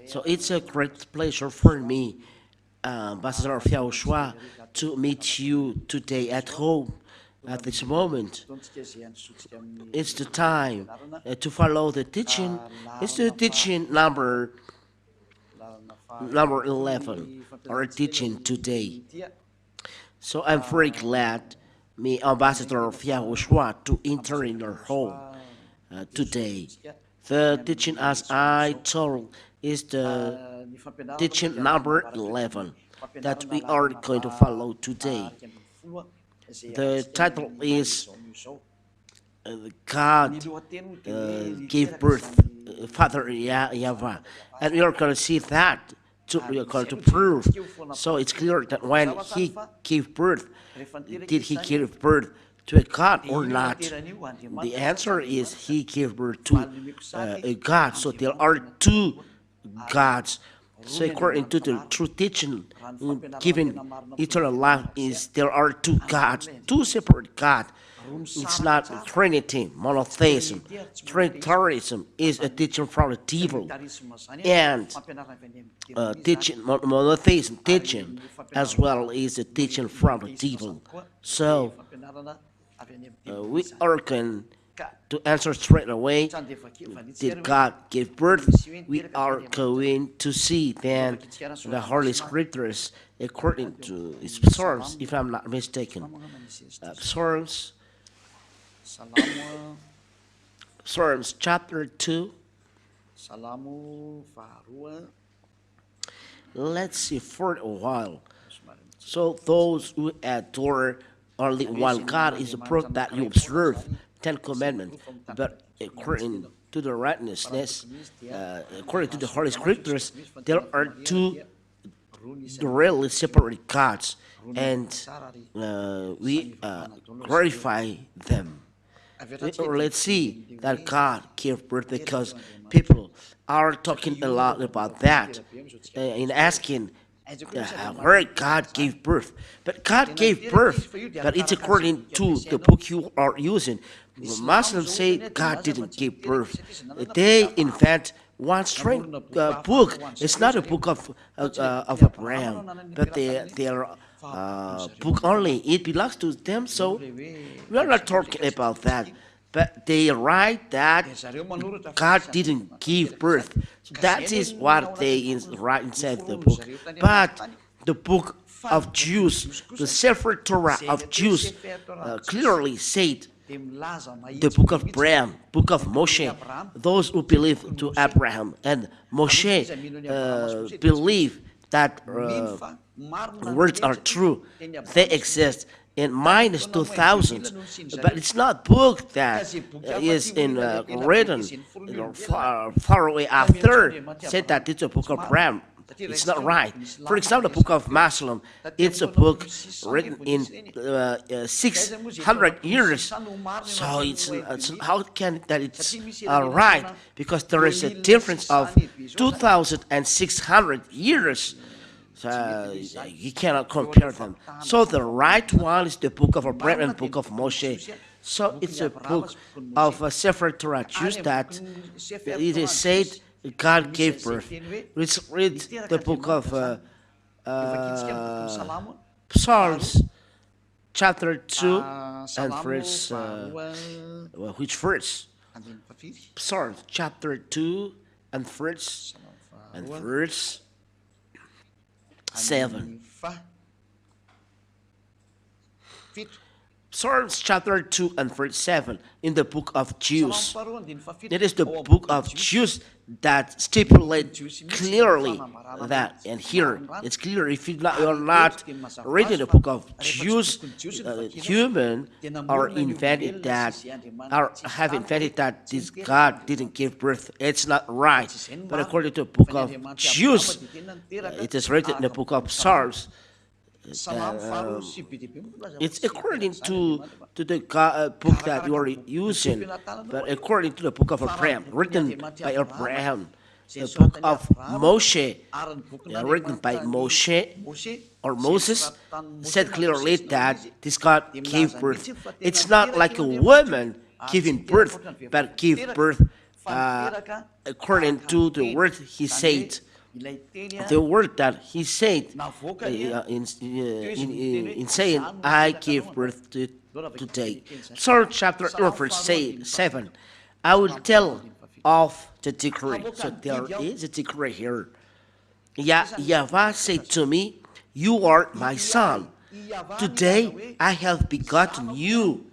So it's a great pleasure for me, Ambassador of Yahushua, to meet you today at home at this moment. It's the time to follow the teaching. It's the teaching number 11, our teaching today. So I'm very glad, me, Ambassador of Yahushua, to enter in your home today. The teaching, as I told, is the teaching number 11 that we are going to follow today. The title is God gave birth, Father YAHVAH, and we are going to see that. We are going to prove. So it's clear that when he gave birth, did he give birth to a God or not? The answer is he gave birth to a God. So there are two gods. So according to the true teaching given eternal life, is there are two gods, two separate gods. It's not Trinity, monotheism. Trinitarianism is a teaching from the devil, and teaching monotheism teaching as well is a teaching from the devil. So we are going to answer straight away. Did God give birth? We are going to see then the Holy Scriptures according to Psalms, if I'm not mistaken. Psalms chapter 2. Let's see for a while. So those who adore only one God is a proof that you observe 10 commandments, but according to the righteousness, according to the Holy Scriptures, there are two really separate gods, and we glorify them. Let's see that God gave birth, because people are talking a lot about that in asking where God gave birth. But God gave birth, but it's according to the book you are using. Muslims say God didn't give birth. They invent one strange book. It's not a book of Abraham, but their book only. It belongs to them, so we are not talking about that. But they write that God didn't give birth. So that is what they write inside the book. But the book of Jews, the Sefer Torah of Jews, clearly said the book of Abraham, book of Moshe, those who believe to Abraham and Moshe believe that words are true. They exist in minus 2000, but it's not book that is written far away after said that it's a book of Abraham. It's not right. For example, the book of Muslim, it's a book written in 600 years. So it's how can that it's right? Because there is a difference of 2,600 years. So you cannot compare them. So the right one is the book of Abraham and book of Moshe. So it's a book of a Sefer Torah Jews that it is said God gave birth. Let's read the book of Psalms, chapter 2, and verse, which verse? Psalms, chapter 2, and verse 7. Psalms chapter 2 and verse 7 in the book of Jews. It is the book of Jews that stipulates clearly that, and here it's clear if you are not reading the book of Jews, human are invented that, or have invented that this God didn't give birth. It's not right. But according to the book of Jews, it is written in the book of Psalms. It's according to the book that you are using, but according to the book of Abraham, written by Abraham, the book of Moshe, written by Moshe or Moses, said clearly that this God gave birth. It's not like a woman giving birth, but give birth according to the word he said. The word that he said in saying, I gave birth to today. Psalm chapter 1 verse 7. I will tell of the decree. So there is a decree here. YAHVAH said to me, you are my son. Today I have begotten you.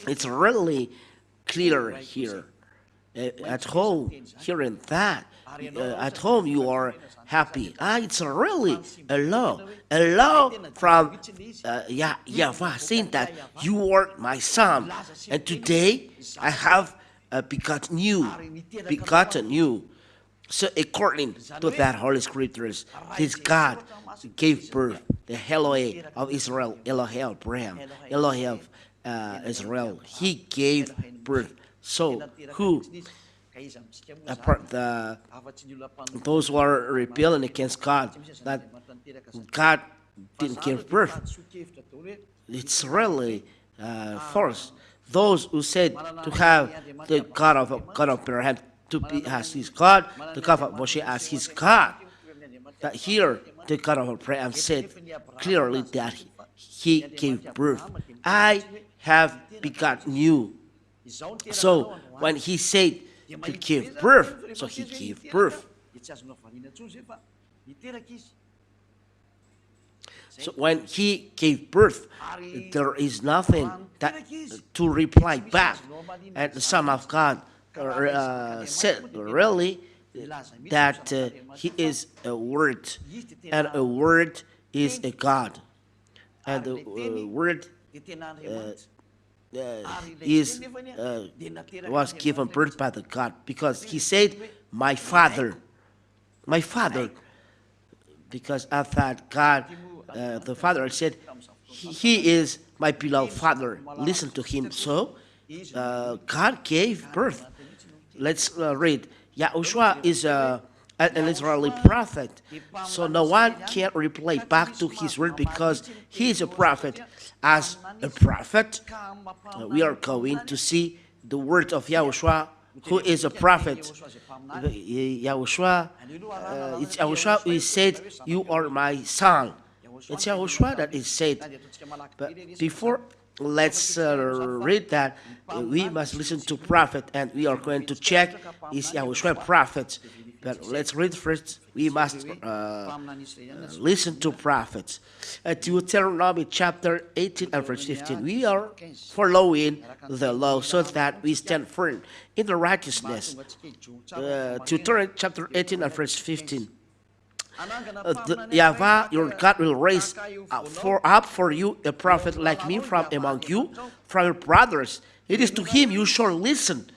It's really clear here. At home, hearing that, at home you are happy. It's really a law from YAHVAH saying that you are my son, and today I have begotten you. So according to that Holy Scriptures, this God gave birth, the Elohim of Israel, Elohim Abraham, Elohim Israel. He gave birth. So who, those who are rebelling against God, that God didn't give birth, it's really false. Those who said to have the God of Abraham to be as his God, the God of Moshe as his God. That here, the God of Abraham said clearly that he gave birth. I have begotten you. So when he said to give birth, so he gave birth. So when he gave birth, there is nothing that to reply back. And the Son of God said really that he is a word, and a word is a God, and the word was given birth by the God, because he said, my father, because of that God, the Father said, he is my beloved Father, listen to him. So God gave birth. Let's read. YAHOSHUAH is an Israeli prophet, so no one can reply back to his word because he is a prophet. As a prophet, we are going to see the word of YAHOSHUAH, who is a prophet. YAHOSHUAH, it's YAHOSHUAH who said, you are my son. It's YAHOSHUAH that is said. But before, let's read that. We must listen to prophet, and we are going to check, is YAHOSHUAH prophet? But let's read first. We must listen to prophets. Deuteronomy chapter 18 and verse 15. We are following the law so that we stand firm in the righteousness. Deuteronomy chapter 18 and verse 15. YAHVAH, your God, will raise up for you a prophet like me from among you, from your brothers. It is to him you shall listen.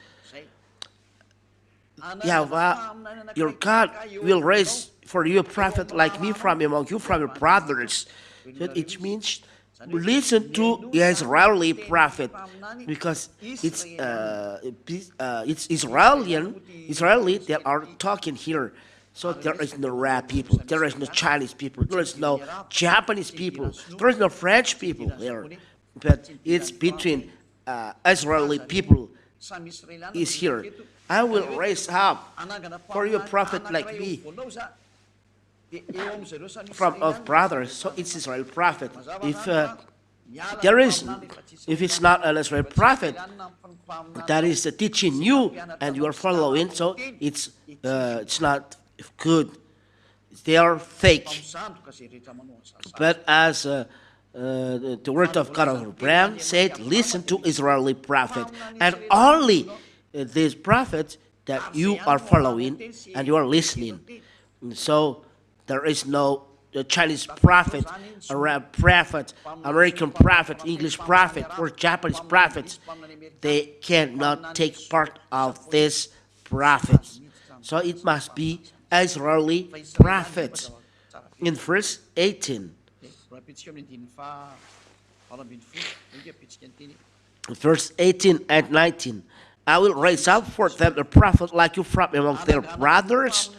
YAHVAH, your God, will raise for you a prophet like me from among you, from your brothers. It means listen to the Israeli prophet, because it's Israeli that are talking here. So there is no Arab people, there is no Chinese people, there is no Japanese people, there is no French people there. But it's between Israeli people is here. I will raise up for you a prophet like me from of brothers. So it's Israel prophet. If it's not an Israel prophet that is teaching you and you are following, so it's not good. They are fake. But as the word of God of Abraham said, listen to Israeli prophet, and only these prophets that you are following and you are listening. So there is no Chinese prophet, Arab prophet, American prophet, English prophet, or Japanese prophets. They cannot take part of this prophets. So it must be Israeli prophets. In verse 18. Verse 18 and 19. I will raise up for them a prophet like you from among their brothers.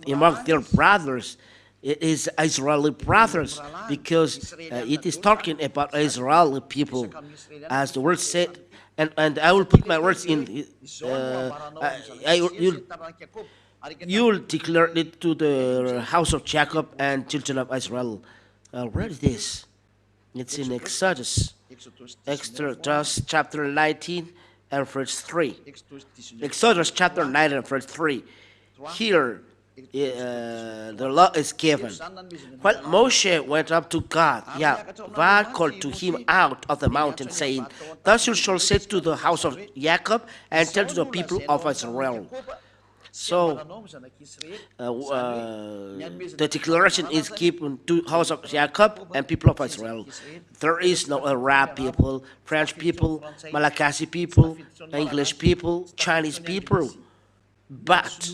Among their brothers, it is Israeli brothers, because it is talking about Israeli people. As the word said, and I will put my words in. You'll declare it to the house of Jacob and children of Israel. Where is this? It's in Exodus chapter 19 and verse 3. Exodus chapter 9 and verse 3. Here, the law is given. When Moshe went up to God, YAHVAH called to him out of the mountain, saying, Thus you shall say to the house of Jacob and tell to the people of Israel. So, the declaration is given to house of Jacob and people of Israel. There is no Arab people, French people, Malagasy people, English people, Chinese people, but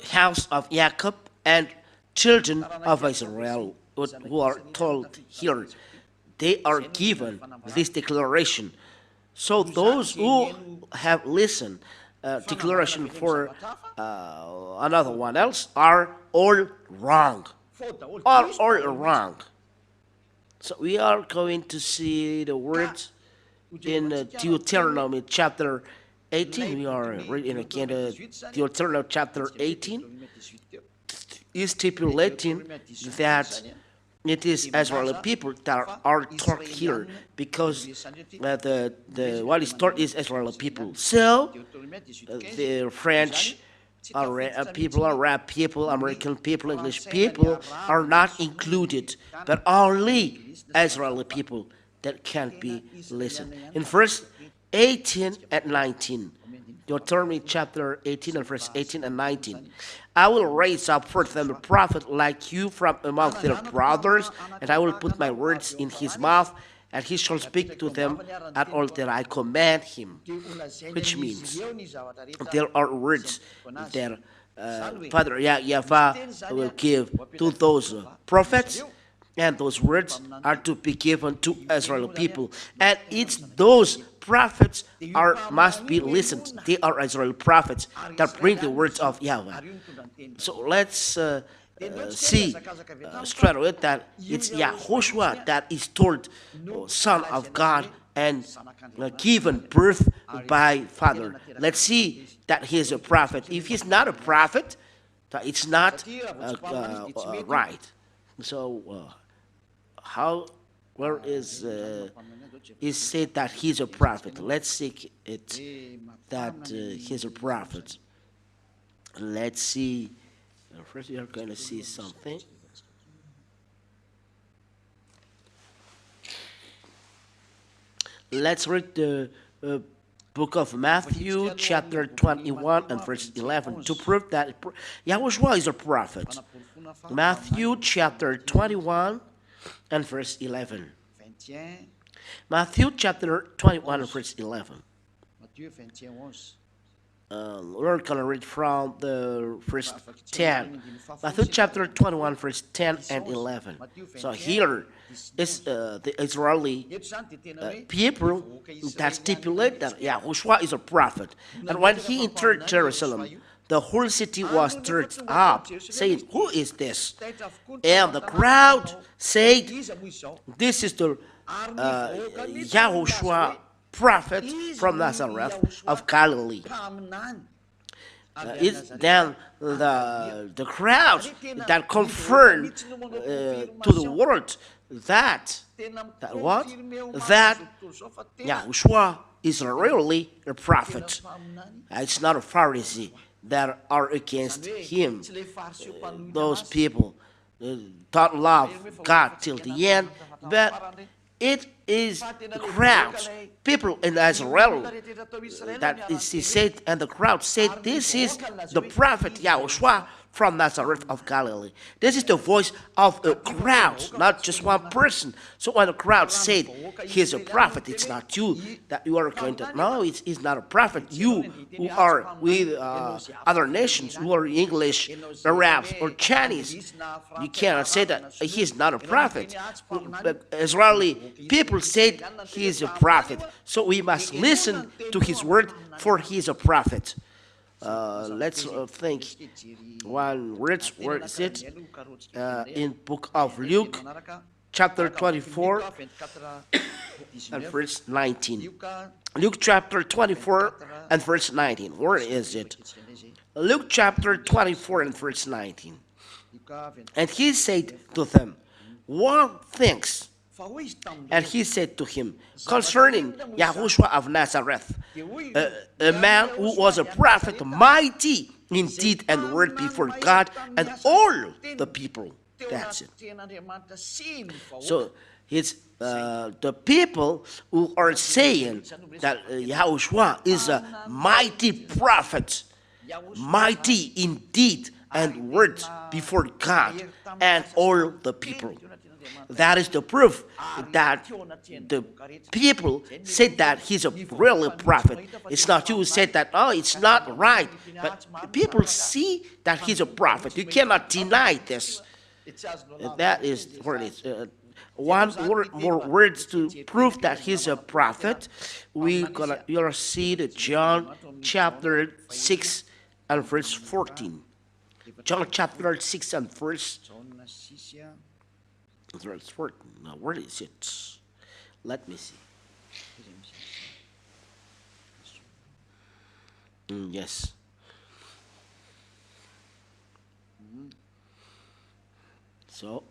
house of Jacob and children of Israel, who are told here, they are given this declaration. So those who have listened declaration for another one else are all wrong. All wrong. So we are going to see the words in Deuteronomy chapter 18. We are reading again Deuteronomy chapter 18. Is stipulating that it is Israeli people that are taught here, because what is taught is Israeli people. So the French people, Arab people, American people, English people are not included, but only Israeli people that can be listened. In verse 18 and 19, Deuteronomy chapter 18 and verse 18 and 19. I will raise up for them a prophet like you from among their brothers, and I will put my words in his mouth, and he shall speak to them at all that I command him. Which means there are words that Father YAHVAH will give to those prophets, and those words are to be given to Israel people. And it's those prophets must be listened. They are Israel prophets that bring the words of YAHVAH. So let's see straight away that it's YAHOSHUAH that is told Son of God and given birth by Father. Let's see that he is a prophet. If he's not a prophet, it's not right. So where is said that he's a prophet? Let's see it that he's a prophet. Let's see. First, we are going to see something. Let's read the book of Matthew, chapter 21 and verse 11, to prove that YAHOSHUAH is a prophet. Matthew, chapter 21 and verse 11. Matthew, chapter 21 and verse 11. We're going to read from the verse 10. Matthew chapter 21, verse 10 and 11. So here is the Israeli people that stipulate that YAHOSHUAH is a prophet. And when he entered Jerusalem, the whole city was stirred up, saying, Who is this? And the crowd said, This is the YAHOSHUAH, prophet from Nazareth of Galilee. Then the crowd that confirmed to the world that YAHOSHUAH is really a prophet. It's not a Pharisee that are against him. Those people don't love God till the end, but it is the crowds, people in Israel, that is said, and the crowd said, This is the prophet YAHOSHUAH from Nazareth of Galilee. This is the voice of a crowd, not just one person. So when the crowd said, He's a prophet, it's not you that you are going to, no, it's not a prophet. You who are with other nations, who are English, Arabs, or Chinese, you cannot say that he's not a prophet. But Israeli people said he is a prophet. So we must listen to his word, for he is a prophet. Let's think one word is it in book of Luke chapter 24 and verse 19. Luke chapter 24 and verse 19. Where is it? Luke chapter 24 and verse 19. And he said to them, what things? And he said to him, concerning YAHOSHUAH of Nazareth, a man who was a prophet, mighty in deed and word before God and all the people. That's it. So it's the people who are saying that YAHOSHUAH is a mighty prophet, mighty in deed and words before God and all the people. That is the proof that the people said that he's a real prophet. It's not you who said that, oh, it's not right. But people see that he's a prophet. You cannot deny this. That is where it is. More words to prove that he's a prophet. You're gonna see the John chapter 6 and verse 14. John chapter 6 and verse 14. Now, where is it? Let me see. Yes. So,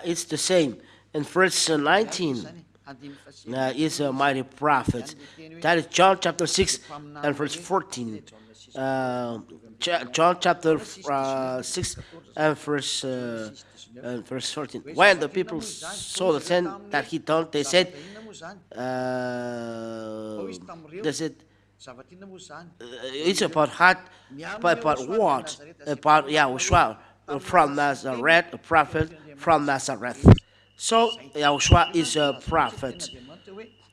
it's the same. In verse 19, is a mighty prophet. That is John chapter 6 and verse 14. John chapter 6 and verse 14. When the people saw the sin that he done, they said, it's about what? About YAHOSHUAH from Nazareth, a prophet from Nazareth. So YAHOSHUAH is a prophet.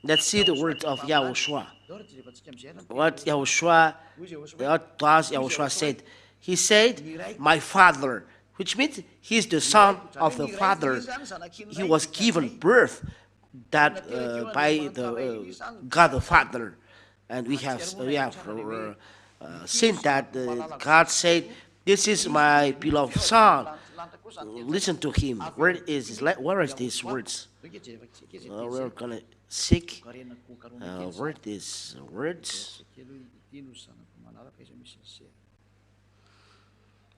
Let's see the words of YAHOSHUAH. What does YAHOSHUAH said? He said, my father, which means he's the son of the father. He was given birth that by the God the Father. And we have seen that God said, this is my beloved son. Listen to him. Where is these words? We're gonna seek where these words.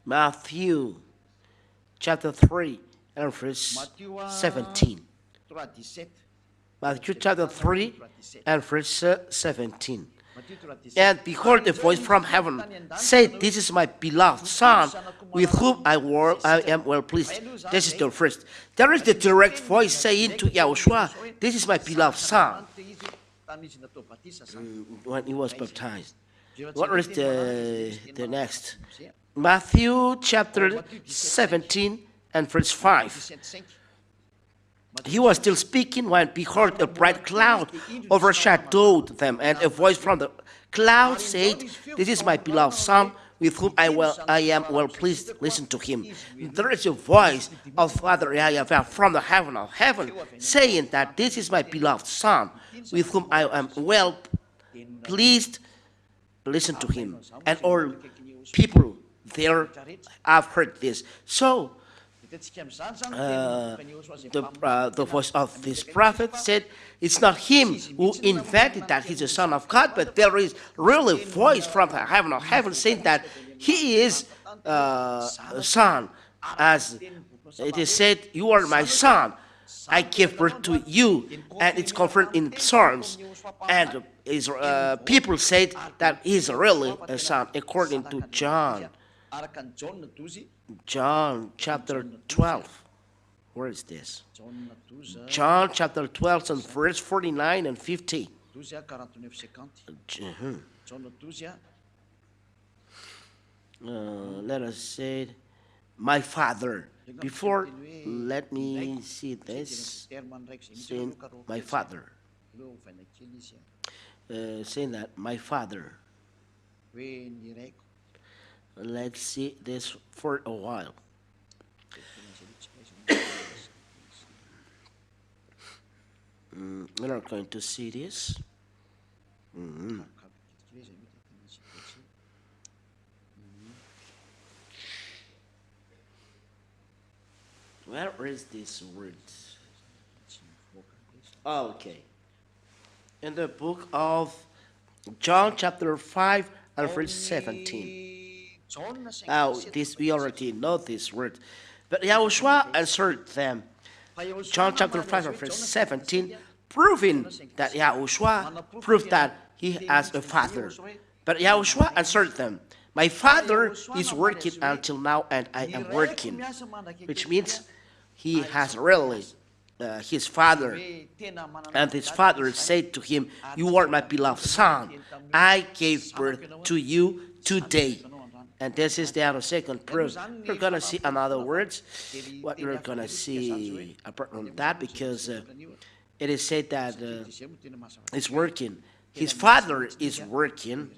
Matthew chapter 3 and verse 17. Matthew chapter 3 and verse 17. And behold, a voice from heaven said, this is my beloved son, with whom I am well pleased. This is the first. There is the direct voice saying to YAHOSHUAH, this is my beloved son, when he was baptized. What is the next? Matthew chapter 17 and verse 5. He was still speaking when, behold, a bright cloud overshadowed them, and a voice from the cloud said, this is my beloved son, with whom I am well pleased. Listen to him. There is a voice of Father YAHVAH from the heaven of heaven, saying that this is my beloved son, with whom I am well pleased. Listen to him. And all people there have heard this. So, the voice of this prophet said, it's not him who invented that he's a son of God, but there is really a voice from the heaven of heaven saying that he is a son. As it is said, you are my son, I give birth to you, and it's confirmed in Psalms. And people said that he's really a son, according to John chapter 12. Where is this? John chapter 12 and verse 49 and 50. Let us say, my father. Before, let me see this. Saying, my father. Saying that, my father. Let's see this for a while. We're not going to see this. Where is this word? Okay. In the book of John chapter 5 and verse 17. Oh, this we already know this word. But Yahushua answered them. John chapter 5 and verse 17, proving that Yahushua proved that he has a father. But Yahushua answered them, my father is working until now and I am working. Which means he has really his father. And his father said to him, you are my beloved son. I gave birth to you today. And this is the other second proof. We're going to see another words. What we're going to see apart from that, because it is said that it's working. His father is working.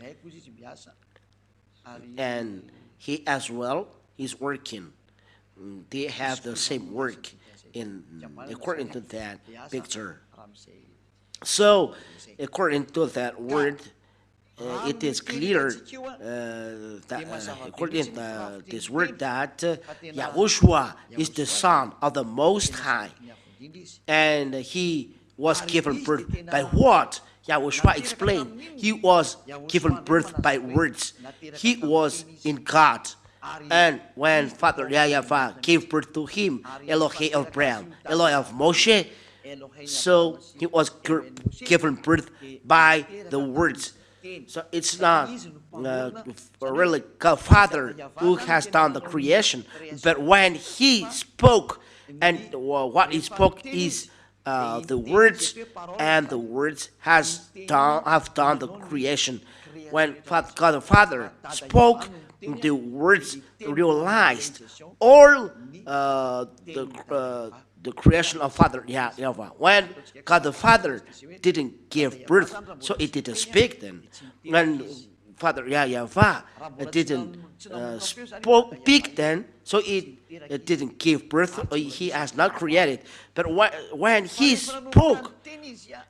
And he as well is working. They have the same work according to that picture. So, according to that word, it is clear that according to this word that YAHOSHUAH is the Son of the Most High, and he was given birth by what? YAHOSHUAH explained. He was given birth by words. He was in God. And when Father YAHVAH gave birth to him, Elohe of Abraham, Elohe of Moshe, so he was given birth by the words. So it's not really God Father who has done the creation, but when he spoke, and what he spoke is the words, and the words have done the creation. When God the Father spoke, the words realized all the creation of Father YAHVAH. When God the Father didn't give birth, so it didn't speak then. When Father YAHVAH didn't speak then, so it didn't give birth. He has not created. But when he spoke,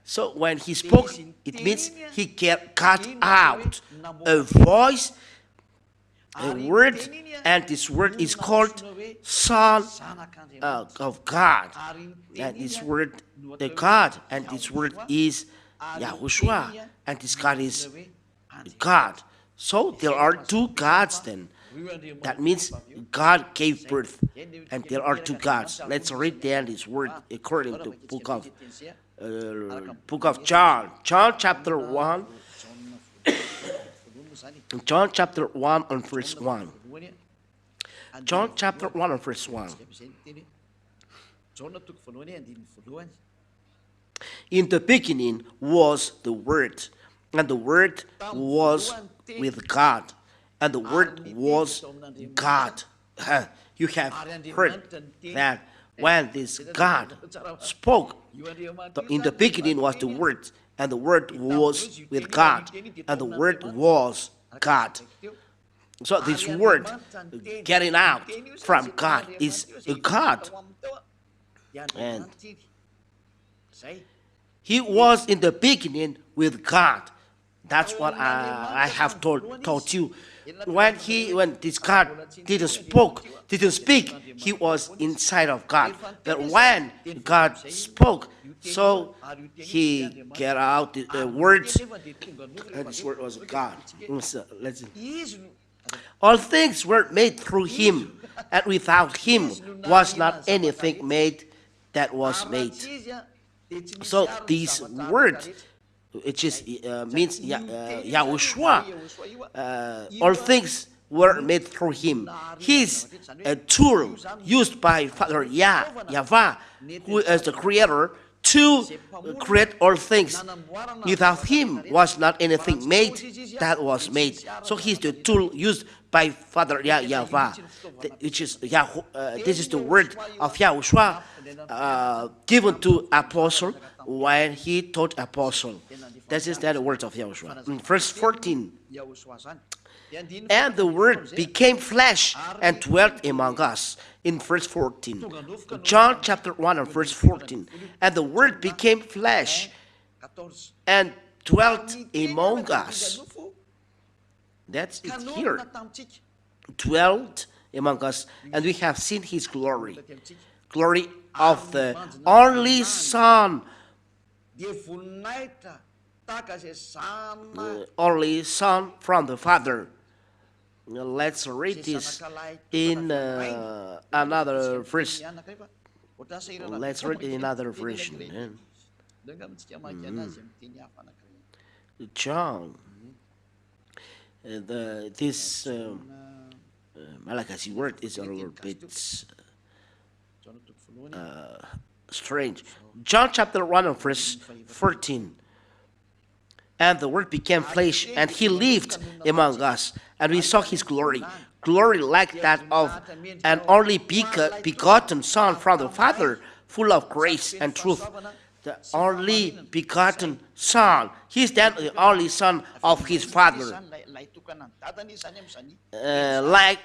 so when he spoke, it means he got out a voice, a word, and this word is called Son of God. And this word, the God, and this word is YAHOSHUAH, and this God is God. So there are two gods then. That means God gave birth, and there are two gods. Let's read then this word according to book of John. John chapter 1. John chapter 1 and verse 1. John chapter 1 and verse 1. In the beginning was the Word, and the Word was with God, and the Word was God. You have heard that when this God spoke, in the beginning was the Word, and the Word was with God, and the Word was God. So this word getting out from God is a God. And he was in the beginning with God. That's what I have taught you. When this God didn't speak, he was inside of God. But when God spoke, so he get out the words, and this word was God. So, all things were made through him, and without him was not anything made that was made. So this word, which is means YAHOSHUAH, all things were made through him. He's a tool used by Father YAHVAH, who is the creator, to create all things. Without him was not anything made that was made. So he's the tool used by Father YAHVAH, which is this is the word of YAHOSHUAH given to apostle when he taught apostle. This is the word of YAHOSHUAH. In verse 14. And the Word became flesh and dwelt among us. In verse 14. John chapter 1 and verse 14. And the Word became flesh and dwelt among us. That's it here. Dwelt among us, and we have seen his glory. Glory of the only Son. Only Son from the Father. Let's read this in another verse. Let's read in another version. John. This Malachi word is a little bit strange. John chapter 1 and verse 14. And the Word became flesh, and he lived among us, and we saw his glory. Glory like that of an only begotten Son from the Father, full of grace and truth. The only begotten Son. He is then the only Son of his Father. Like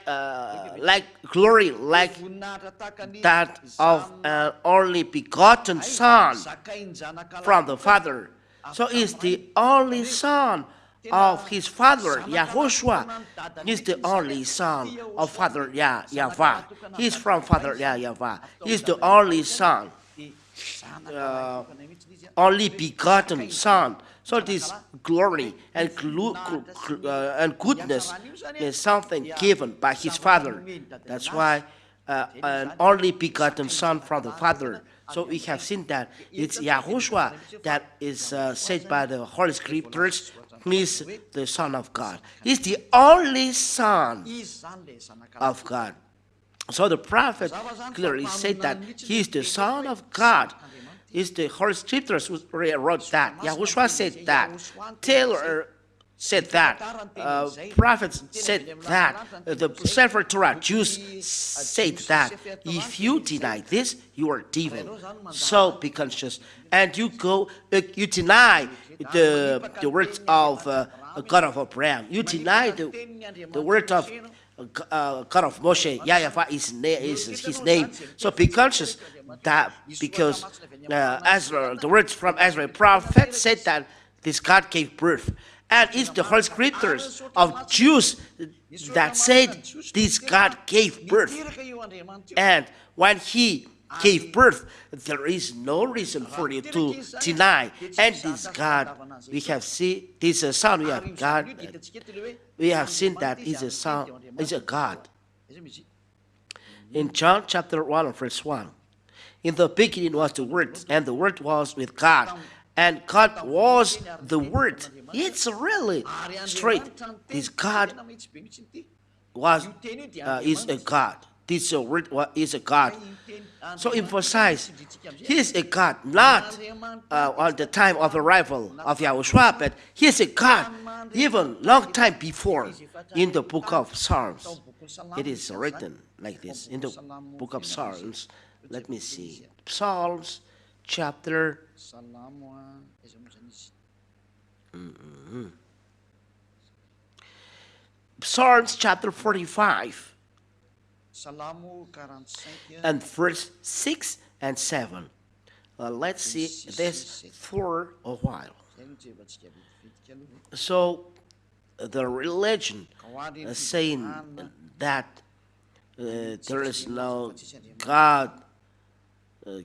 glory, like that of an only begotten Son from the Father. So is the only Son of his Father, YAHOSHUAH. He is the only Son of Father YAHVAH. He is from Father YAHVAH. He is the only Son, only begotten Son. So this glory and goodness is something given by his Father. That's why an only begotten Son from the Father. So we have seen that it's YAHOSHUAH that is said by the Holy Scriptures. He is the Son of God. He's the only Son of God. So the prophet clearly said that he is the Son of God. It's the Holy Scriptures who wrote that. YAHOSHUAH said that. Taylor said that. Prophets said that. The Sefer Torah Jews said that. If you deny this, you are devil. So be conscious. And you deny the words of God of Abraham. You deny the word of God of Moshe. YAHVAH is his name. So be conscious that because Ezra, the words from Ezra, prophet said that this God gave birth. And it's the Holy Scriptures of Jews that said this God gave birth. And when he gave birth, there is no reason for you to deny. And this God, we have seen, this Son, we have God. We have seen that is a Son, is a God. In John chapter 1 verse 1, in the beginning was the Word, and the Word was with God, and God was the Word. It's really straight. This God is a God. This Word is a God. So emphasize, he is a God, not on the time of arrival of YAHOSHUAH, but he is a God even long time before in the book of Psalms. It is written like this in the book of Psalms. Let me see. Psalms chapter Psalms chapter 45 and verse 6 and 7. Let's see this for a while. So the religion saying that there is no God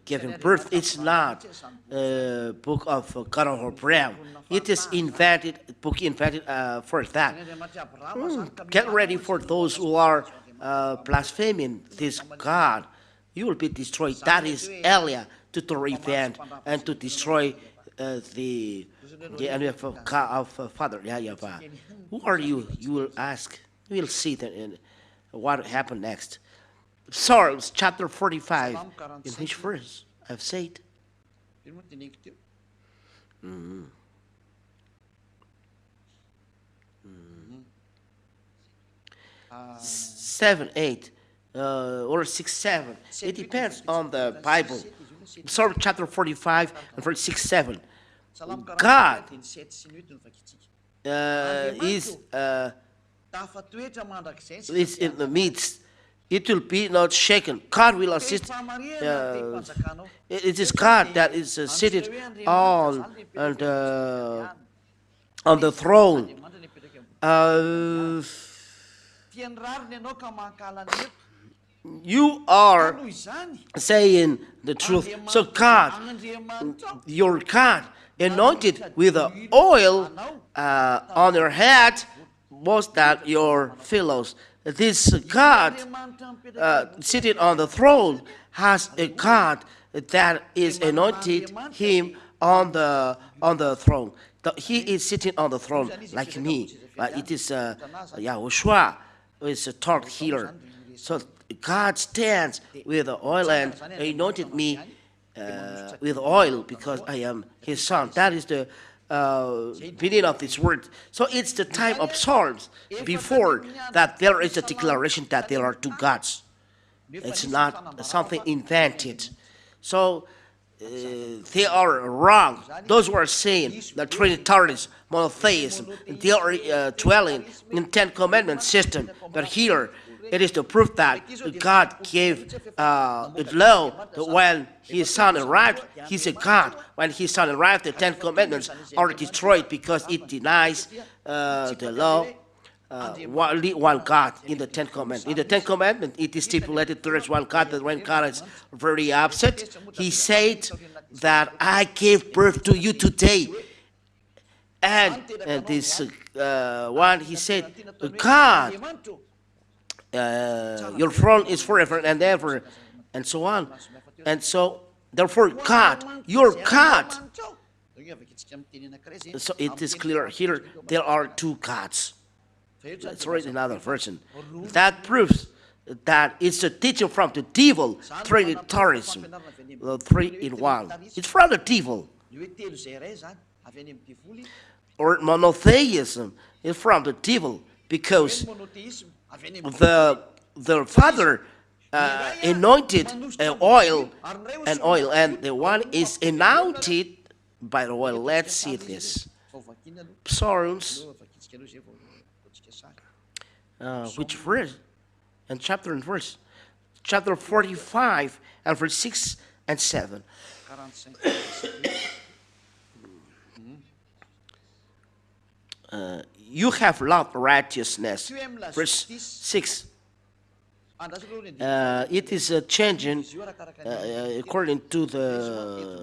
giving birth, it's not a book of God of Abraham. It is invented, book invented for that. Get ready for those who are blaspheming this God. You will be destroyed. That is Elia to revenge and to destroy the enemy of Father YAHVAH. Who are you? You will ask. We will see that in what happened next. Psalms chapter 45. In which verse? I've said. 7, 8, or 6, 7. It depends on the Bible. Psalm chapter 45 and verse 6, 7. God is in the midst it will be not shaken. God will assist. It is God that is seated on the throne. You are saying the truth. So God, your God, anointed with the oil on your head, was that your fellows. This God sitting on the throne has a God that is anointed him on the throne. He is sitting on the throne like me. But it is YAHOSHUAH who is taught here. So God stands with the oil and anointed me with oil because I am his son. That is the meaning of this word. So it's the time of Psalms. Before that, there is a declaration that there are two gods. It's not something invented. So they are wrong. Those who are saying the Trinitarians, monotheism, they are dwelling in Ten Commandments system. But here, it is the proof that God gave it law when his son arrived. He's a God. When his son arrived, the Ten Commandments are destroyed because it denies the law. Only one God in the Ten Commandments. In the Ten Commandments, it is stipulated there is one God. That when God is very upset, he said that I gave birth to you today. And this one, he said, God, your throne is forever and ever, and so on. And so, therefore, God, your God. So it is clear here there are two gods. Let's read another version. That proves that it's a teaching from the devil, Trinitarianism, the 3 in 1. It's from the devil. Or monotheism is from the devil because the Father anointed oil, and the one is anointed by the oil. Let's see this. Psalms, which verse? And chapter and verse. Chapter 45 and verse 6 and 7. You have loved righteousness. Verse 6. It is changing according to the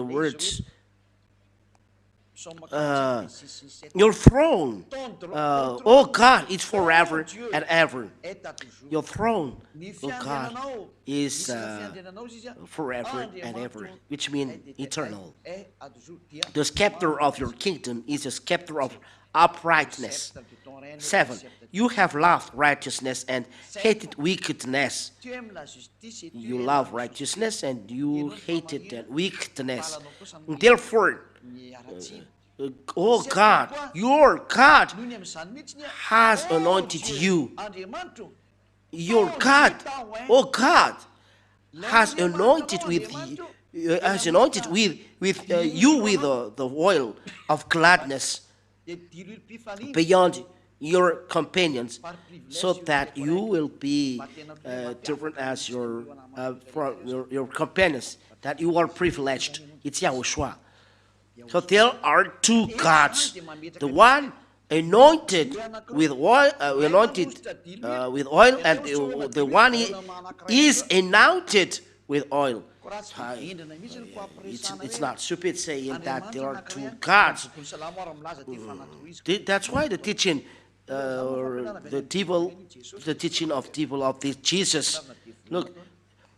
words. Your throne, oh God, is forever and ever. Your throne, oh God, is forever and ever, which means eternal. The scepter of your kingdom is a scepter of uprightness. 7. You have loved righteousness and hated wickedness. You love righteousness and you hated wickedness. Therefore, oh God, your God has anointed you. Your God, oh God, has anointed with you with the oil of gladness beyond your companions, so that you will be different as your companions, that you are privileged. It's YAHOSHUAH. So there are two gods. The one anointed with oil, and the one is anointed with oil. It's not stupid saying that there are two gods. That's why the teaching, the teaching of devil of this Jesus. Look,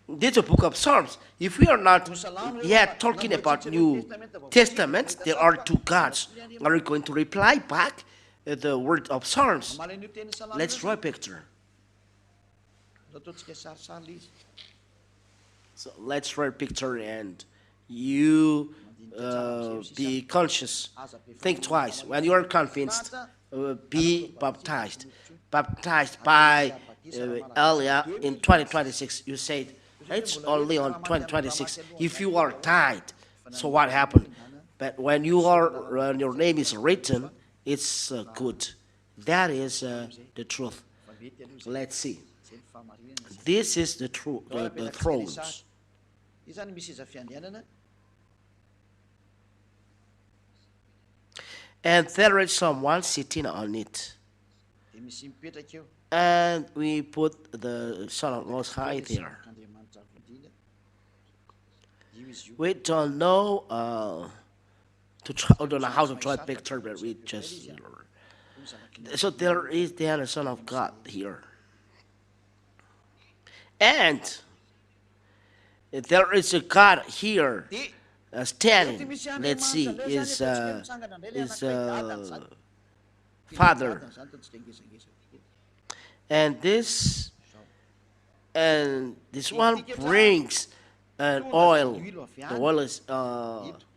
this is a book of Psalms. If we are not yet talking about New Testament, there are two gods. Are you going to reply back the word of Psalms? Let's draw a picture. So let's draw a picture and you be conscious. Think twice. When you are convinced, be baptized. Baptized by Elia in 2026. You said, it's only on 2026. If you are tied, so what happened? But when your name is written, it's good. That is the truth. Let's see. This is the truth, the thrones. And there is someone sitting on it. And we put the Son of Most High there. We don't know don't know how to draw a picture, but we just so there is the Son of God here. And there is a God here standing. Let's see, is Father. And this one brings an oil. The oil is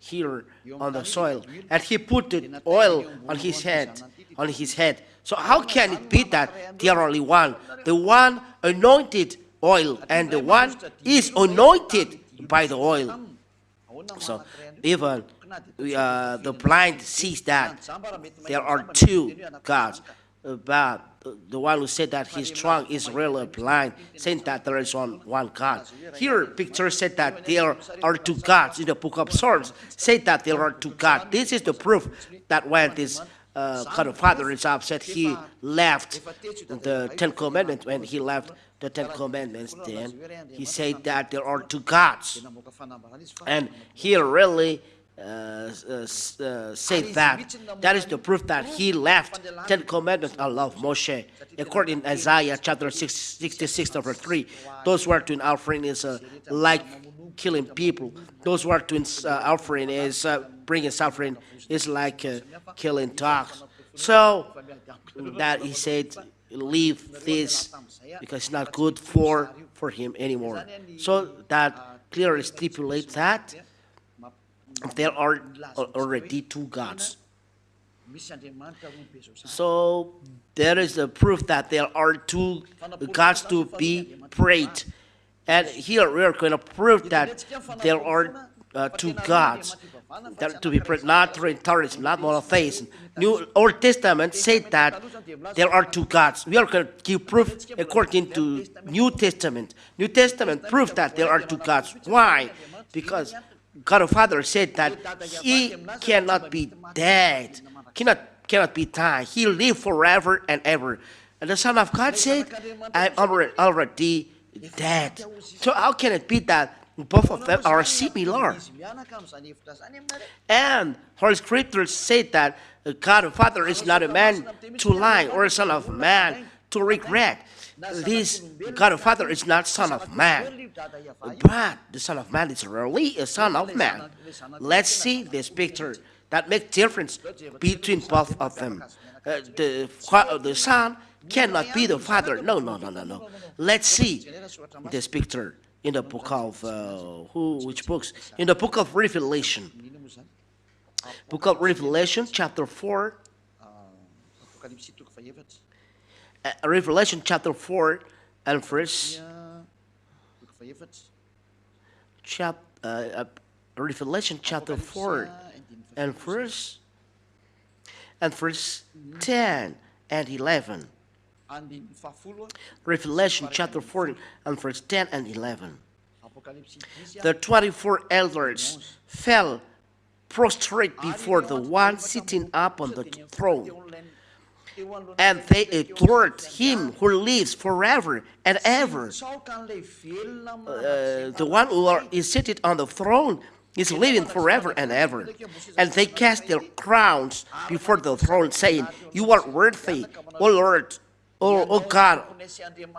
here on the soil, and he put the oil on his head. So how can it be that they are only one? The one anointed oil, and the one is anointed by the oil. So even the blind sees that there are two gods, but the one who said that he's strong is really blind, saying that there is one God. Here, picture said that there are two gods. In the book of Psalms, said that there are two gods. This is the proof that when this God of Father is upset, he left the Ten Commandments. When he left the Ten Commandments, then he said that there are two gods. And he really said that is the proof that he left Ten Commandments and loved Moshe. According to Isaiah chapter 66 verse 3, those who are doing offering is like killing people. Those who are doing offering is bringing suffering is like killing dogs. So that he said, leave this because it's not good for him anymore. So that clearly stipulates that there are already two gods. So there is a proof that there are two gods to be prayed. And here we are going to prove that there are two gods that to be prayed, not Trinitarianism, not monotheism. New Old Testament said that there are two gods. We are going to give proof according to New Testament. New Testament proves that there are two gods. Why? Because God the Father said that he cannot be dead, cannot be died. He lives forever and ever. And the Son of God said, I'm already dead. So how can it be that both of them are similar? And Holy Scripture said that God the Father is not a man to lie, or a son of man to regret. This God the Father is not Son of Man, but the Son of Man is really a Son of Man. Let's see this picture that makes difference between both of them. The Son cannot be the Father. No. Let's see this picture in the book of which books? In the book of Revelation. Book of Revelation, chapter 4. Revelation chapter 4 and verse Revelation chapter 4 and verse 10 and 11. Revelation chapter 4 and verse 10 and 11. The 24 elders fell prostrate before the one sitting upon the throne, and they adored him who lives forever and ever. The one who is seated on the throne is living forever and ever. And they cast their crowns before the throne, saying, you are worthy, O Lord, O God,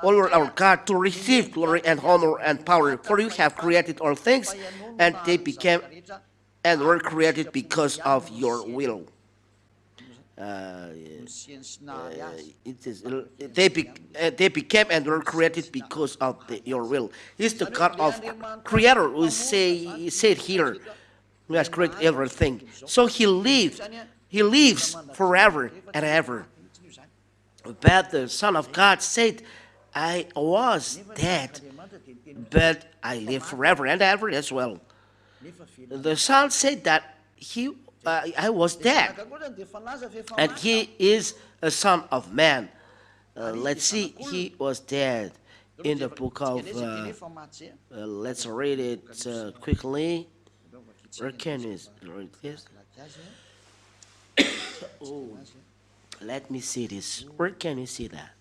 O Lord our God, to receive glory and honor and power, for you have created all things, and they became and were created because of your will. They became and were created because of your will. He's the God of Creator who said here, who has created everything. So He lives forever and ever. But the Son of God said, I was dead, but I live forever and ever as well. The Son said that He I was dead, and he is a son of man. Let's see, he was dead in the book of, let's read it quickly. Where can we read this? Oh, let me see this. Where can you see that?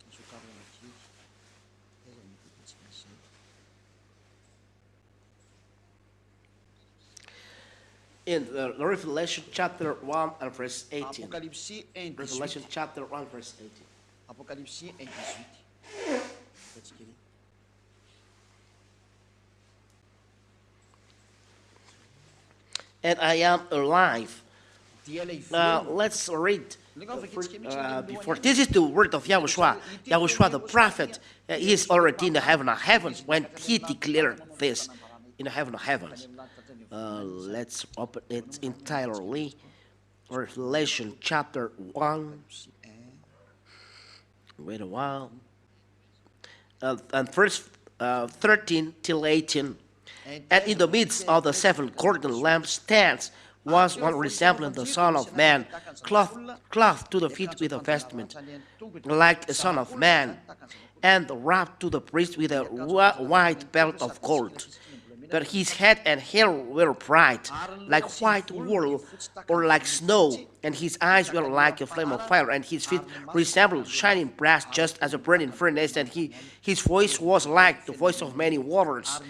In Revelation chapter 1 and verse 18. Revelation chapter 1 verse 18. Apocalipse 1, 18. And I am alive. Let's read before. This is the word of Yahushua. Yahushua the prophet is already in the heaven of heavens when he declared this in the heaven of heavens. Let's open it entirely. Revelation chapter 1. Wait a while. And verse 13 till 18. And in the midst of the 7 golden lampstands was one resembling the Son of Man, clothed to the feet with a vestment, like a Son of Man, and wrapped to the breast with a white belt of gold. But his head and hair were bright, like white wool or like snow, and his eyes were like a flame of fire, and his feet resembled shining brass, just as a burning furnace, and his voice was like the voice of many waters.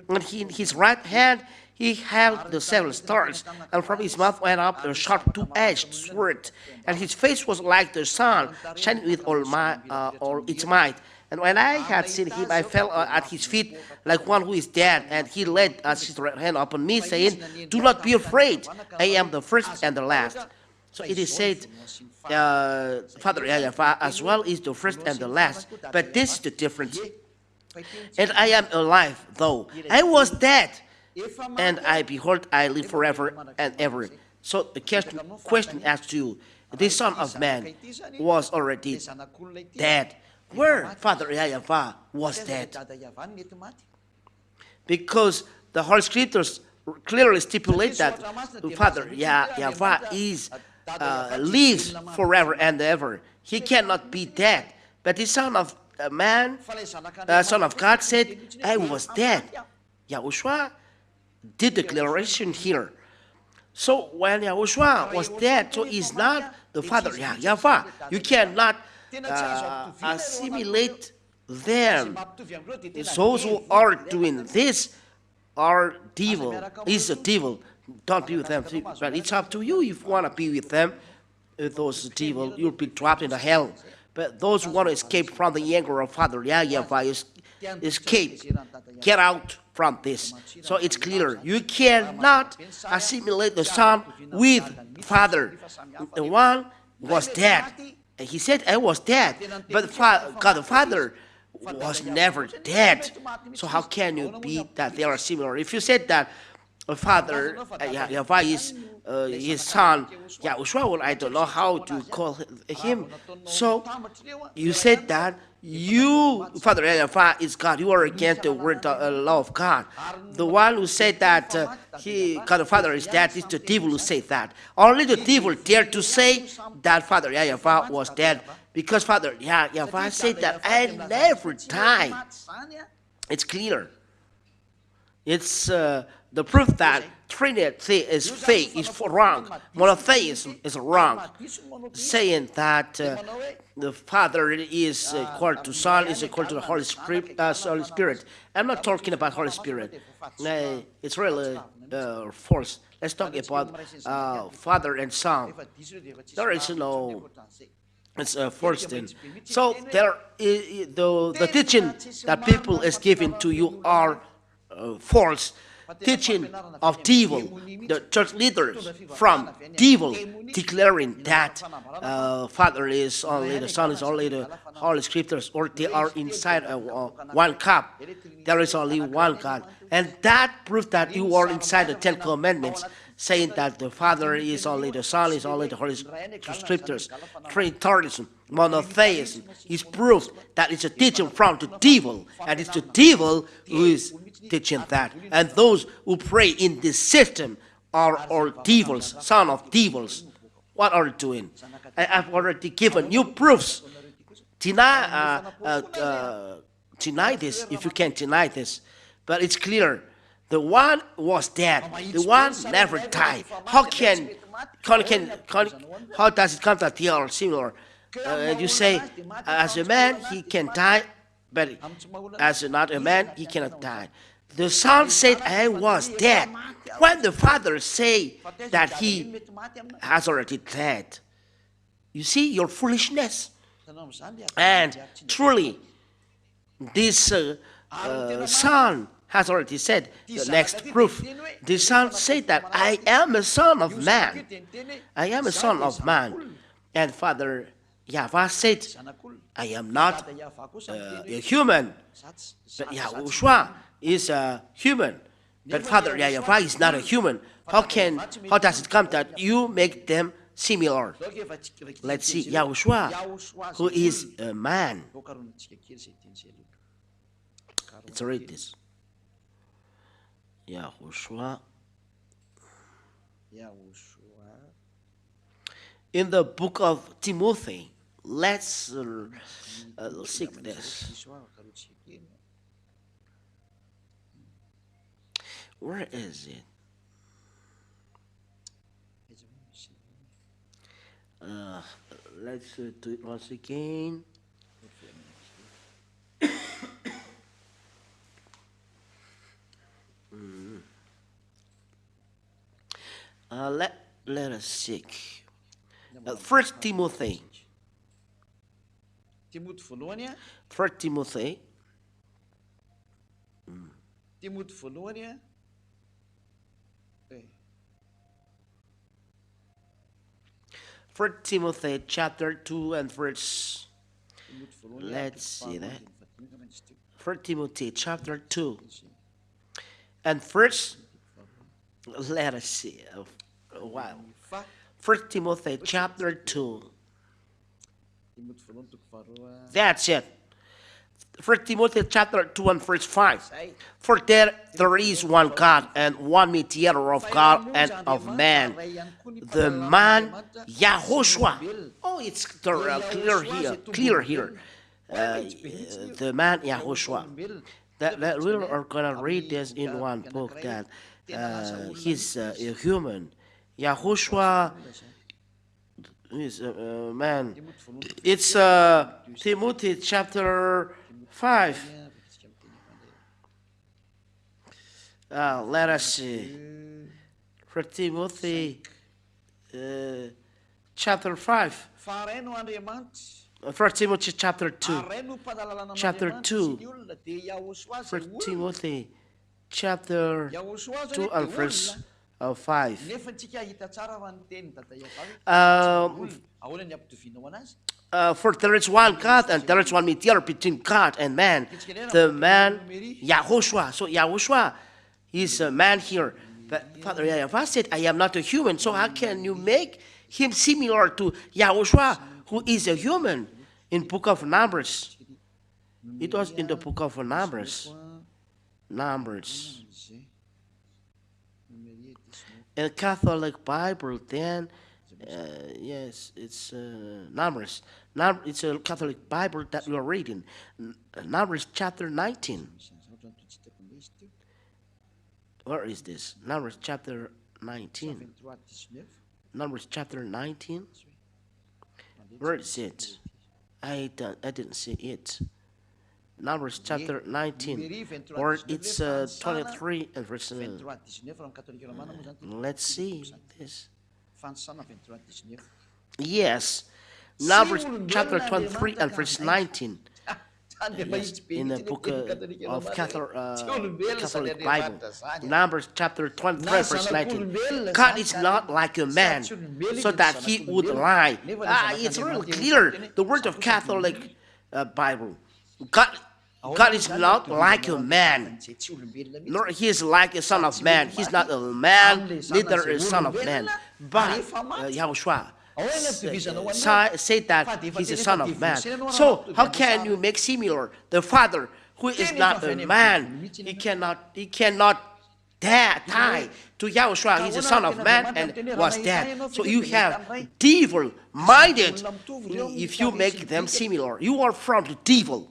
And in his right hand he held the 7 stars, and from his mouth went up a sharp 2-edged sword, and his face was like the sun, shining with all its might. And when I had seen him, I fell at his feet like one who is dead. And he laid his right hand upon me, saying, "Do not be afraid. I am the first and the last." So it is said, Father YAHVAH as well is the first and the last. But this is the difference. And I am alive, though I was dead. And I, behold, I live forever and ever. So the question asked you, the Son of Man was already dead. Where Father YAHVAH was dead? Because the Holy Scriptures clearly stipulate that Father YAHVAH lives forever and ever. He cannot be dead. But the Son of Man, Son of God said, I was dead. Yahushua did the declaration here. So when Yahushua was dead, so he's not the Father YAHVAH. You cannot assimilate them. Those who are doing this are devil. Is a devil. Don't be with them. But it's up to you if you want to be with them. If those devil, you'll be trapped in the hell. But those who want to escape from the anger of Father YAHVAH, escape, get out from this. So it's clear. You cannot assimilate the Son with Father. The one was dead. And he said, I was dead. But God the Father was never dead. So how can you be that they are similar? If you said that Father YAHVAH is his son Yahushua, well, I don't know how to call him. So you said that you, Father YAHVAH, is God. You are against the word, law of God. The one who said that God the Father is dead is the devil who said that. Only the devil dared to say that Father YAHVAH was dead, because Father YAHVAH said that I never die. It's clear. It's the proof that Trinity is fake, is wrong. Monotheism is wrong. Saying that the Father is equal to Son, is equal to the Holy Spirit. I'm not talking about Holy Spirit. It's really false. Let's talk about Father and Son. There is no. It's first thing. So there, the teaching that people is given to you are false. Teaching of devil, the church leaders from devil declaring that Father is only, the Son is only the Holy Scriptures, or they are inside one cup. There is only one God. And that proves that you are inside the 10 Commandments, saying that the Father is only the Son, is only the Holy Scriptures. Trinitarianism, monotheism is proof that it's a teaching from the devil, and it's the devil who is teaching that. And those who pray in this system or devils, son of devils. What are you doing? I've already given you proofs. Deny this if you can deny this. But it's clear. The one was dead. The one never died. How does it come that they are similar? You say, as a man, he can die, but as not a man, he cannot die. The son said, I was dead. When the father say that he has already died, you see your foolishness. And truly, this son has already said the next proof. The son said that I am a son of man. I am a son of man. And Father YAHVAH said, I am not a human, but YAHOSHUAH is a human. But Father YAHVAH is not a human. How does it come that you make them similar? Let's see, YAHOSHUAH, who is a man. Let's read this. YAHOSHUAH. In the book of Timothy, let's seek this. Where is it? Let's do it once again. Let us seek. First Timothy. First Timothy. First Timothy chapter 2 and verse. Let's see that. First Timothy chapter 2 and verse. Let us see. Wow. First Timothy chapter 2. That's it. First Timothy chapter 2 and verse 5. For there is one God and one mediator of God and of man, the man YAHOSHUAH. Oh, it's clear here. The man YAHOSHUAH. That we are going to read this in one book that he's a human. YAHOSHUAH is a man. It's Timothy chapter 5. Let us see. For Timothy chapter 5. For Timothy chapter 2. Chapter 2. For Timothy chapter 2 and verse 5. For there is one God and there is one mediator between God and man, the man YAHOSHUAH. So YAHOSHUAH is a man here. But Father YAHVAH said, I am not a human. So how can you make him similar to YAHOSHUAH, who is a human? In book of Numbers. It was in the book of Numbers. In Catholic Bible, then, yes, it's Numbers. It's a Catholic Bible that we are reading. Numbers chapter 19. Where is this? Numbers chapter 19. Numbers chapter 19. Where is it? I didn't see it. Numbers chapter 19, or it's 23 and verse. Let's see this. Yes, Numbers chapter 23 and verse 19. Yes, in the book of Catholic Bible, Numbers chapter 23 verse 19. God is not like a man, so that he would lie. It's really clear. The word of Catholic Bible. God is not like a man, nor he is like a son of man. He's not a man, neither a son of man. But YAHOSHUAH said that he's a son of man. So how can you make similar the Father, who is not a man? He cannot tied to Yahushua. He's the Son of Man and was dead. So you have devil-minded if you make them similar. You are from the devil.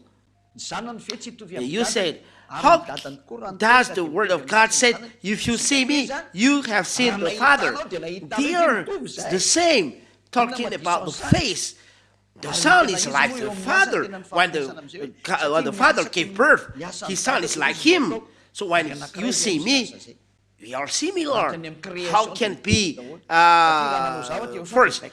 You said, how does the word of God say, if you see me, you have seen the Father? They are the same, talking about the face. The Son is like the Father. When the Father gave birth, his Son is like him. So when you see me, we are similar. How can it be? First,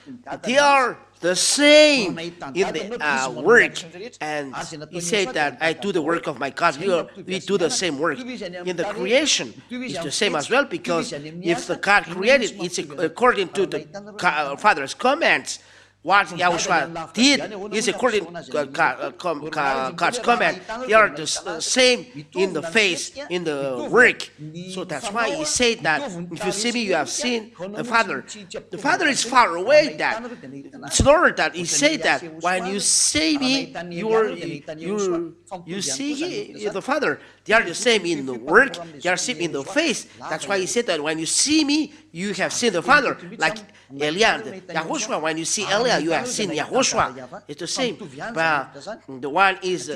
they are the same in the work. And he said that I do the work of my God. We do the same work. In the creation, it's the same as well, because if the God created, it's according to the Father's commands. What Yahushua did is according to God's command. They are the same in the face, in the work. So that's why he said that if you see me, you have seen the Father. The Father is far away. That it's in order that he said that when you see me, you see the Father. They are the same in the work. They are the same in the face. That's why he said that when you see me, you have seen the Father. Like Eliah, Yahushua, when you see Eliah, you have seen Yahushua. It's the same. But the one is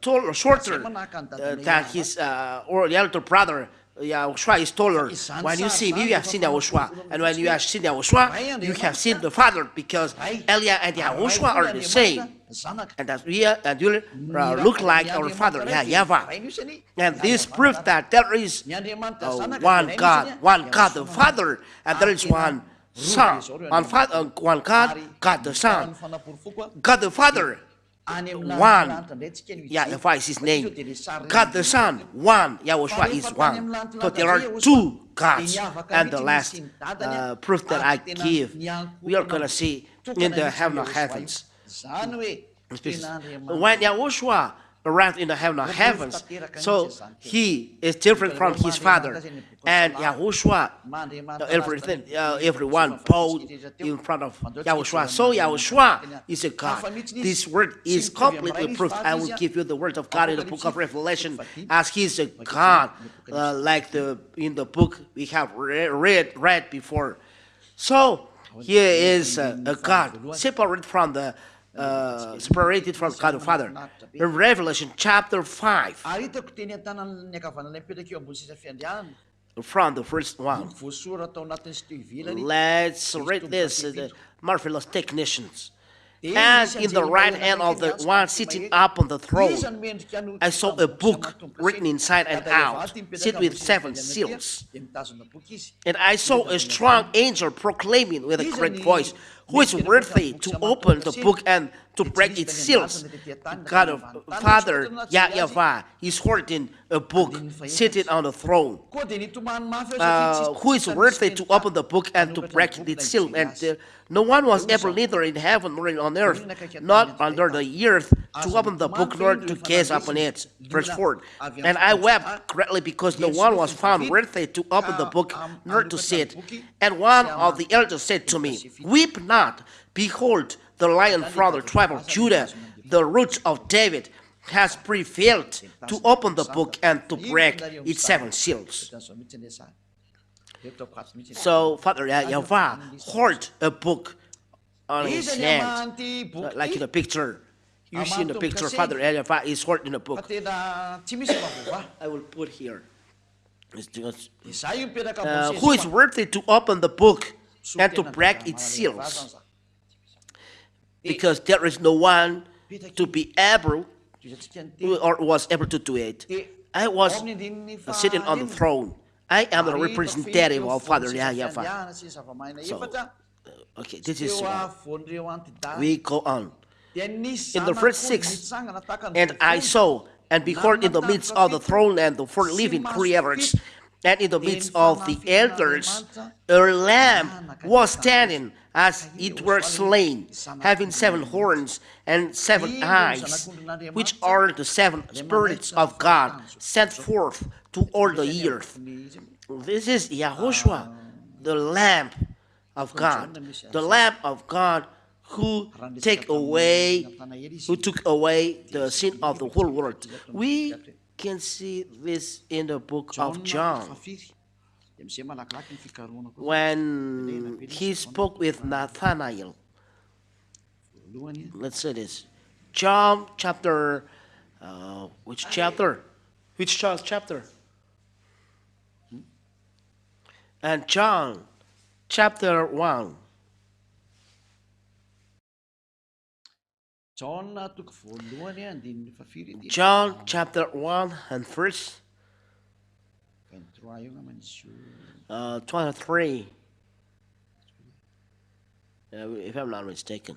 taller, shorter than his or the elder brother. Yahushua is taller. When you see me, you have seen Yahushua. And when you have seen Yahushua, you have seen the Father, because Eliah and Yahushua are the same. And that we look like our Father, YAHVAH. And this proves that there is one God the Father, and there is one Son, one God, God the Son, God the Father. One, YAHVAH is his name. God the Son, one. Yahushua is one. So there are two gods. And the last proof that I give, we are going to see in the heaven of heavens. When Yahushua arrived in the heaven of heavens, so he is different from his Father. And Yahushua, everyone bowed in front of Yahushua. So Yahushua is a God. This word is completely proved. I will give you the word of God in the book of Revelation, as he is a God, like in the book we have read before. So he is a God, separated from God the Father. In Revelation chapter 5, from the first one. Let's read this, the marvelous technicians. And in the right hand of the one sitting up on the throne, I saw a book written inside and out, sealed with 7 seals. And I saw a strong angel proclaiming with a great voice, who is worthy to open the book and to break its seals? God of Father, YAHVAH, is holding a book, sitting on the throne. Who is worthy to open the book and to break its seal? And no one was able, neither in heaven nor on earth, not under the earth, to open the book nor to gaze upon it. Verse 4. And I wept greatly because no one was found worthy to open the book nor to see it. And one of the elders said to me, Weep not, behold, the Lion from the tribe of Judah, the Root of David, has prevailed to open the book and to break its 7 seals. So Father YAHVAH held a book on his hand, like in the picture. You see in the picture, Father YAHVAH is holding a book. I will put here. Who is worthy to open the book and to break its seals? Because there is no one to be able or was able to do it. I was sitting on the throne. I am the representative of Father YAHVAH. So, okay, this is we go on. In the verse 6, and I saw, and behold, in the midst of the throne and the 4 living creatures, and in the midst of the elders, a lamb was standing as it were slain, having 7 horns and 7 eyes, which are the 7 spirits of God sent forth to all the earth. This is Yahushua, the Lamb of God, the Lamb of God who took away the sin of the whole world. We can see this in the book of John John fafiry dia amizay malakilaky ny fikarohana koa when he spoke with Nathanael. voalohany Let's say this. John chapter, which chapter? Which chapter? And John chapter 1. John toko voalohany andininy fafiry dia John chapter 1 and verse 23 io ngamba izy io 23. If I'm not mistaken.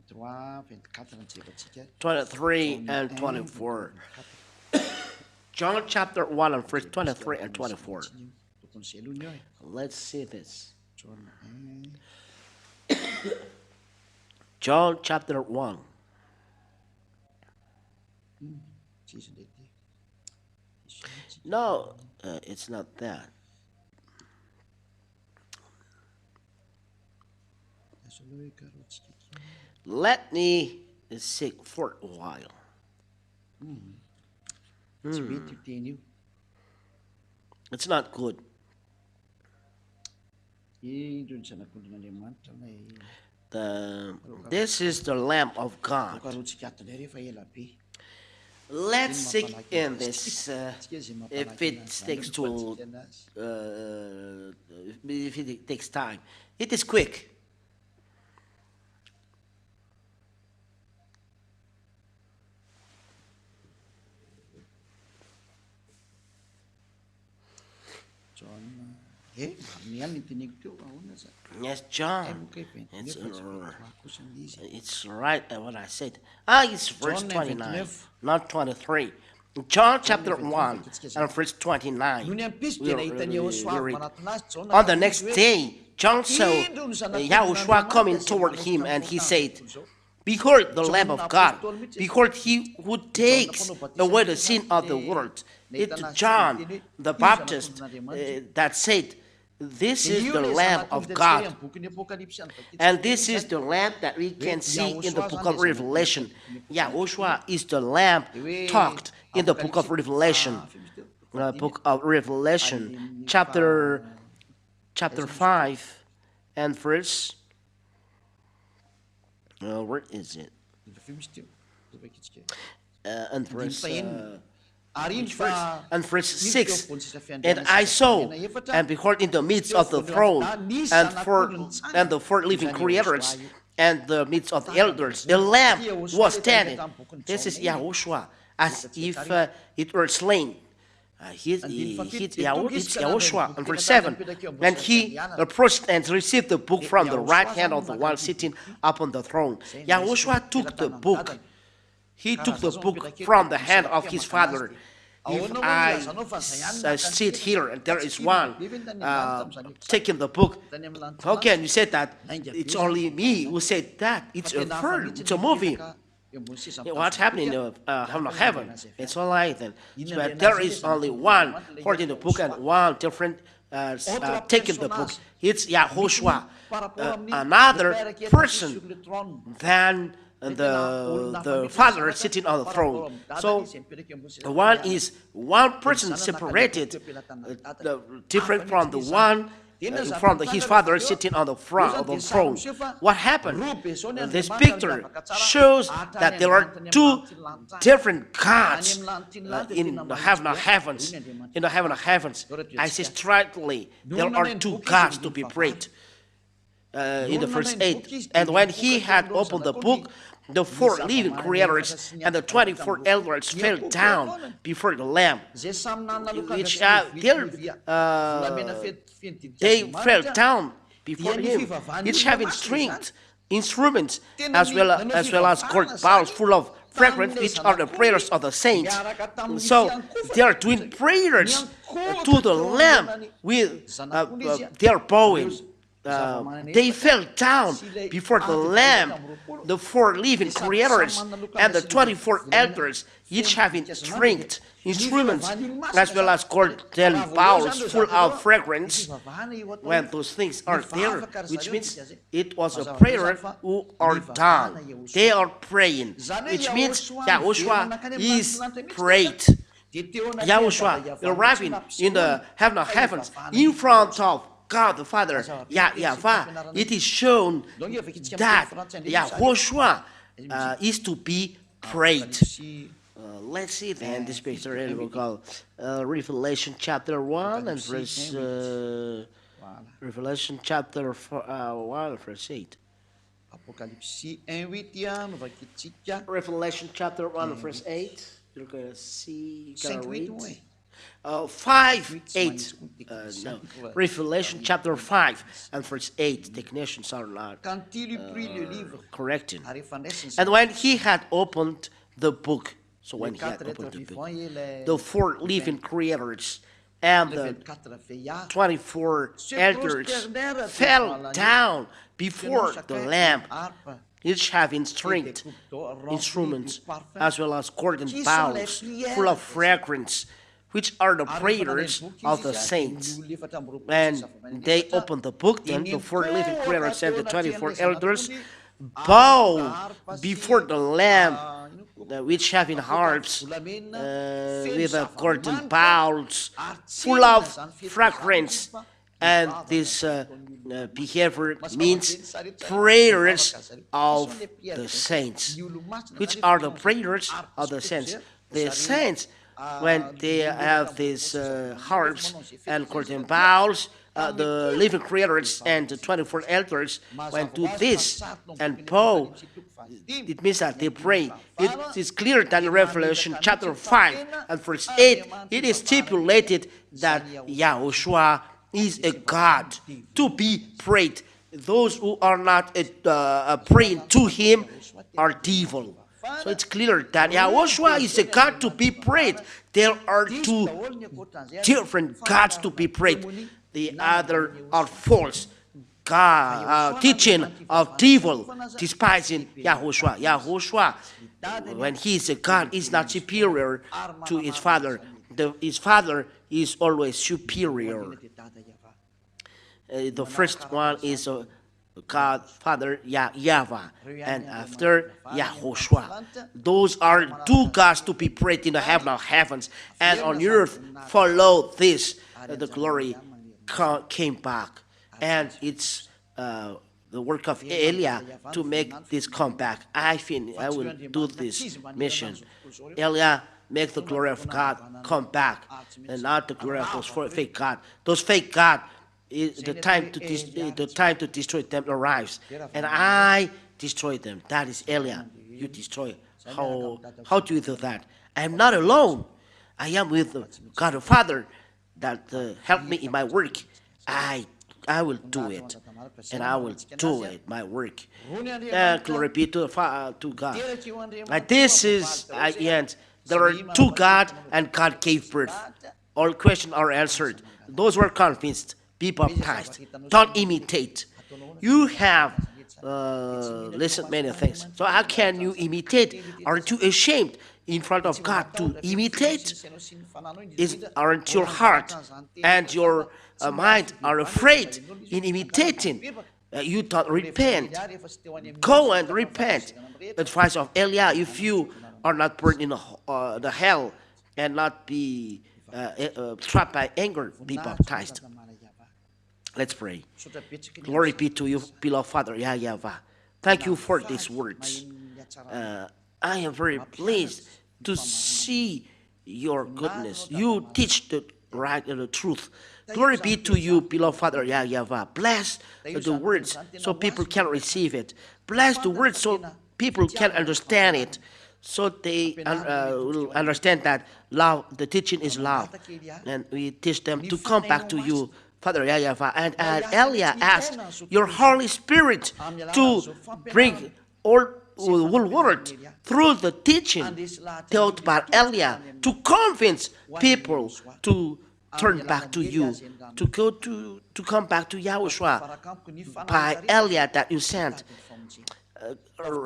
23 24 ny jevatsika 23 and 24. John chapter 1 and verse 23 and 24. tokony izay aloha ny eo e Let's see this. John John chapter 1. tsisy ndraiky No, it's not that. azo aloha hoe karotsika Let me seek for a while. tsy mety io teny io It's not good. indro ny zanak'ondrin'andriamanitra ilay This is the Lamb of God. karotsika ato indray rehefa ela be Let's seek in this. tsika zay If it takes to, if it takes time, it is quick. John mariny ihany ny teneko teo ahoana za Yes, John. moka kosan'le izy It's right what I said. It's verse John 29, not 23. John chapter 1 and verse 29. no ny ampisy dia nahitany Yahoshua read. manatona azy John On the next day, John saw Yahushua coming toward him, and he said, Behold the Lamb of God, behold he who takes away the sin of the world. It's John the Baptist that said, This is the Lamb of God. And this is the Lamb that we can see in the book of Revelation. Yahushua is the Lamb talked in the book of Revelation. Book of Revelation, chapter 5 and verse. Where is it? And verse. And verse 6, and I saw, and behold, in the midst of the throne, and the four living creatures, and the midst of the elders, the Lamb was standing. This is Yahushua, as if it were slain. It's Yahushua. And verse 7, and he approached and received the book from the right hand of the one sitting upon the throne. Yahushua took the book. He took the book from the hand of his father. If I sit here and there is one taking the book, how can you say that it's only me who said that? It's a film, it's a movie. What's happening in heaven? It's all right then. But there is only one holding the book and one different taking the book. It's Yahushua, another person than the Father sitting on the throne. So one person separated, different from the one from his Father sitting on the front of the throne. What happened? This picture shows that there are two different gods in the heaven of heavens. In the heaven of heavens, I say straightly, there are two gods to be prayed. In the verse 8, and when he had opened the book, the four living creators and the 24 elders fell down before the Lamb. They fell down before him, each having strings, instruments, as well as gold bowls full of fragrance, which are the prayers of the saints. So they are doing prayers to the Lamb with their bowing. they fell down before the Lamb, the four living creators, and the 24 elders, each having stringed instruments, as well as golden bowls full of fragrance. When those things are there, which means it was a prayer who are done. They are praying, which means Yahushua is prayed. Yahushua arriving in the heaven of heavens in front of God the Father, YAHVAH. It is shown that YAHOSHUAH is to be prayed. Let's see then this picture here we'll call Revelation chapter 1 and verse Revelation chapter 1 verse 8. Apocalipse 1:8 no vai ketika. Revelation chapter 1 verse 8. You're going to see, you're going to read. 5:8. No. Revelation chapter 5 and verse 8. Technicians are not correcting. And when he had opened the book, so when he had opened the book, the four living creators and the 24 elders fell down before the Lamb, each having stringed instruments, as well as golden bowls full of fragrance, which are the prayers of the saints. And they opened the book, then the four living creators and the 24 elders bow before the Lamb, which having harps with golden bowls full of fragrance. And this behavior means prayers of the saints. Which are the prayers of the saints? The saints, when they have these harps and golden bowls, the living creators and the 24 elders, when do this and bow, it means that they pray. It is clear that in Revelation chapter 5 and verse 8, it is stipulated that Yahushua is a God to be prayed. Those who are not praying to him are devil. So it's clear that Yahushua is a God to be prayed. There are two different gods to be prayed. The other are false God, teaching of devil, despising Yahushua. Yahushua, when he is a God, is not superior to his Father. His Father is always superior. The first one is God, Father, YAHVAH, and after Yahushua. Those are two gods to be prayed in the heaven of heavens, and on earth follow this. The glory came back, and it's the work of Eliah to make this come back. I will do this mission. Eliah, make the glory of God come back, and not the glory of those fake God. Those fake God, the time to destroy them arrives, and I destroy them. That is Eliah. You destroy. How do you do that? I am not alone. I am with God the Father that helped me in my work. I will do it, and I will do it, my work. Glory be to God. And this is at the end. There are two God, and God gave birth. All questions are answered. Those who are convinced, be baptized. Don't imitate. You have listened many things. So how can you imitate? Aren't you ashamed in front of God to imitate? Aren't your heart and your mind are afraid in imitating? You don't repent. Go and repent. Advice of Eliah: if you are not burned in the hell and not be trapped by anger, be baptized. Let's pray. Glory be to you, beloved Father, YAHVAH. Thank you for these words. I am very pleased to see your goodness. You teach the right and the truth. Glory be to you, beloved Father, YAHVAH. Bless the words so people can receive it. Bless the words so people can understand it. So they will understand that love, the teaching is love. And we teach them to come back to you, Father YAHVAH. And Eliah asked your Holy Spirit to bring all word through the teaching taught by Eliah to convince people to turn back to you, to come back to Yahushua by Eliah that you sent.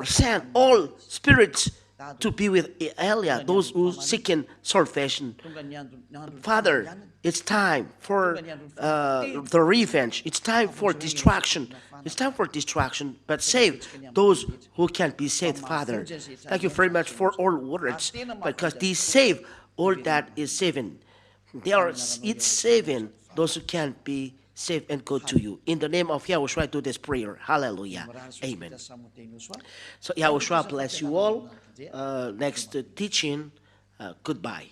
Send all spirits to be with Eliah, those who seeking salvation. Father, it's time for the revenge. It's time for distraction. It's time for distraction, but save those who can't be saved, Father. Thank you very much for all words, because these save all that is saving. It's saving those who can't be saved and go to you. In the name of Yahushua, I do this prayer. Hallelujah. Amen. So Yahushua bless you all. Next teaching, goodbye.